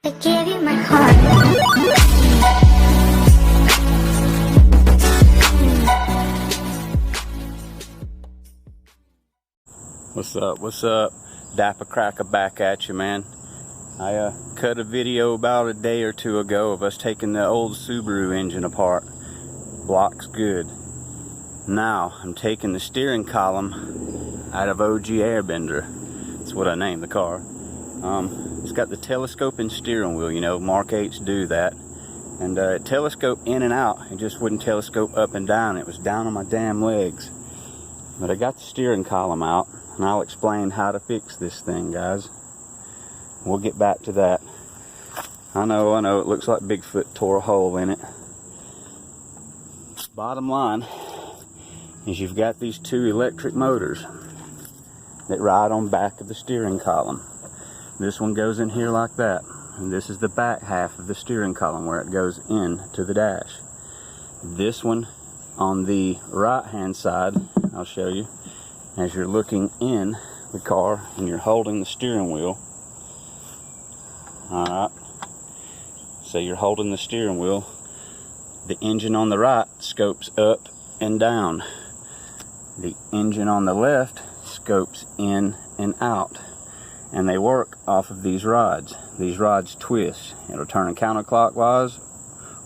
I gave you my heart. What's up? Dapper Cracker back at you, man. I cut a video about a day or two ago of us taking the old Subaru engine apart. Block's good. Now I'm taking the steering column out of OG Airbender. That's what I named the car. It's got the telescoping steering wheel, you know, Mark 8s do that. And it telescoped in and out. It just wouldn't telescope up and down. It was down on my damn legs. But I got the steering column out, and I'll explain how to fix this thing, guys. We'll get back to that. I know, it looks like Bigfoot tore a hole in it. Bottom line is you've got these two electric motors that ride on back of the steering column. This one goes in here like that, and this is the back half of the steering column where it goes in to the dash. This one on the right hand side, I'll show you, as you're looking in the car and you're holding the steering wheel. Alright, so you're holding the steering wheel. The engine on the right scopes up and down. The engine on the left scopes in and out. And they work off of these rods. These rods twist. It'll turn counterclockwise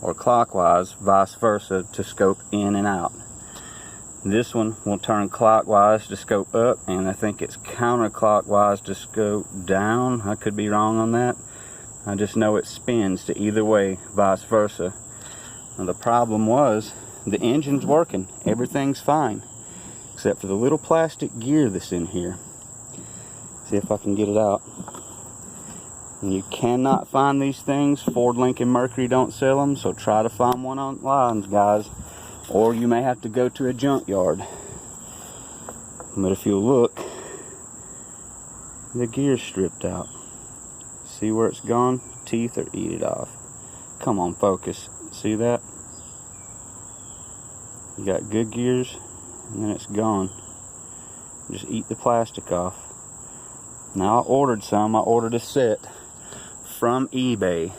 or clockwise, vice versa, to scope in and out. This one will turn clockwise to scope up, and I think it's counterclockwise to scope down. I could be wrong on that. I just know it spins to either way, vice versa. Now the problem was, the engine's working. Everything's fine, except for the little plastic gear that's in here. See if I can get it out. And you cannot find these things. Ford, Lincoln, Mercury don't sell them, so try to find one online, guys. Or you may have to go to a junkyard. But if you look, the gear's stripped out. See where it's gone? Teeth are eat it off. Come on, focus. See that? You got good gears, and then it's gone. Just eat the plastic off. Now I ordered some. I ordered a set from eBay,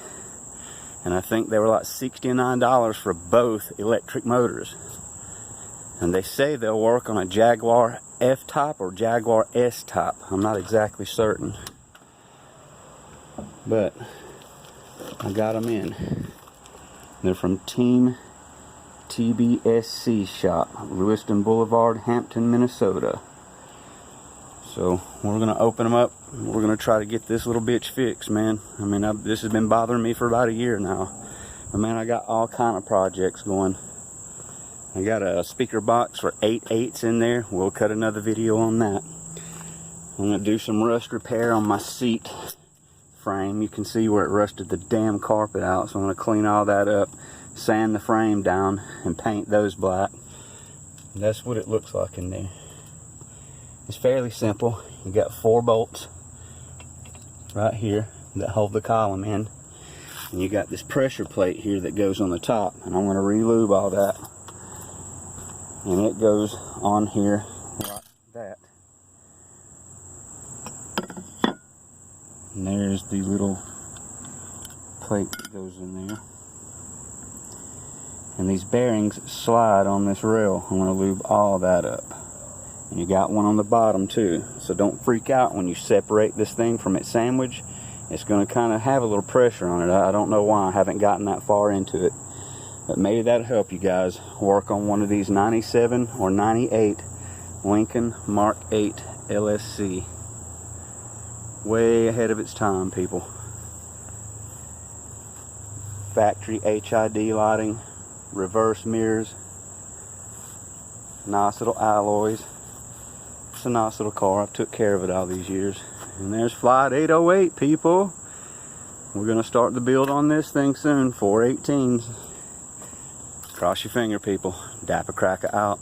and I think they were like $69 for both electric motors. And they say they'll work on a Jaguar F-Type or Jaguar S-Type. I'm not exactly certain, but I got them in. They're from Team TBSC Shop, Lewiston Boulevard, Hampton, Minnesota. So we're going to open them up. We're going to try to get this little bitch fixed, man. I mean, this has been bothering me for about a year now. But man, I got all kind of projects going. I got a speaker box for 8/8 in there. We'll cut another video on that. I'm going to do some rust repair on my seat frame. You can see where it rusted the damn carpet out. So I'm going to clean all that up, sand the frame down, and paint those black. And that's what it looks like in there. It's fairly simple. You got 4 bolts right here that hold the column in, and you got this pressure plate here that goes on the top, and I'm going to re-lube all that, and it goes on here like that. And there's the little plate that goes in there, and these bearings slide on this rail. I'm going to lube all that up. And you got one on the bottom too, so don't freak out when you separate this thing from its sandwich. It's going to kind of have a little pressure on it. I don't know why. I haven't gotten that far into it, but maybe that'll help you guys work on one of these 97 or 98 Lincoln Mark 8 LSC. Way ahead of its time, people. Factory HID lighting, reverse mirrors, nice little alloys. It's a nice little car. I've took care of it all these years. And there's flight 808, people. We're going to start the build on this thing soon. 418s. Cross your finger, people. Dapper Cracker out.